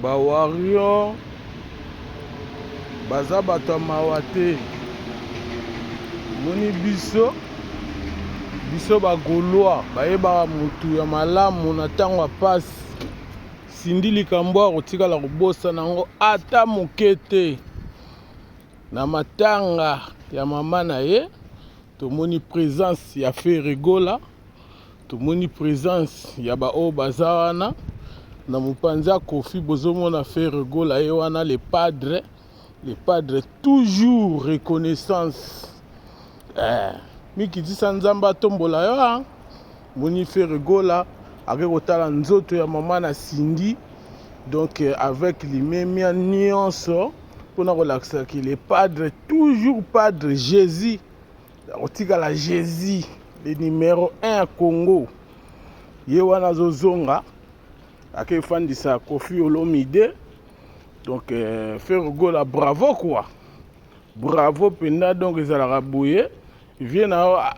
ba warrior baza bato mawa te. Moni biso ba Gaulois bayeba mutu ya malamu na ntango pasi. Sindi likambo akotikala kobosa nango ata moke te. Na matanga ya mama na ye tomoni présence ya Ferregola, tomoni présence ya ba o baza wana na mopanza Kofi bozomona Ferregola ye wana le padre toujours reconnaissance. Miki disa nzamba tombola yo moni Ferregola ake kotala nzoto ya mama na Sindi, donc avec limemia nyonso pona kolakisa ki le padre toujours padre Jésus otika la Jésus le numéro 1 à Congo ye wana zozonga ake fandisa Kofi Olomide. Donc Ferregola bravo quoi, bravo penda. Donc ezalaka boye vient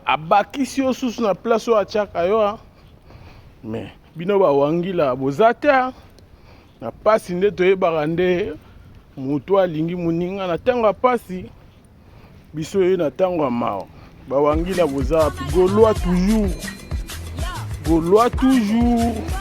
abakisi yo susu na place oyo atiaka yo mais bino bawangila bozata na pasi nde toyebaka nde moto alingi moninga na ntango ya pasi biso ye na ntango ya mawa bawangila boza Gaulois toujours, Gaulois toujours.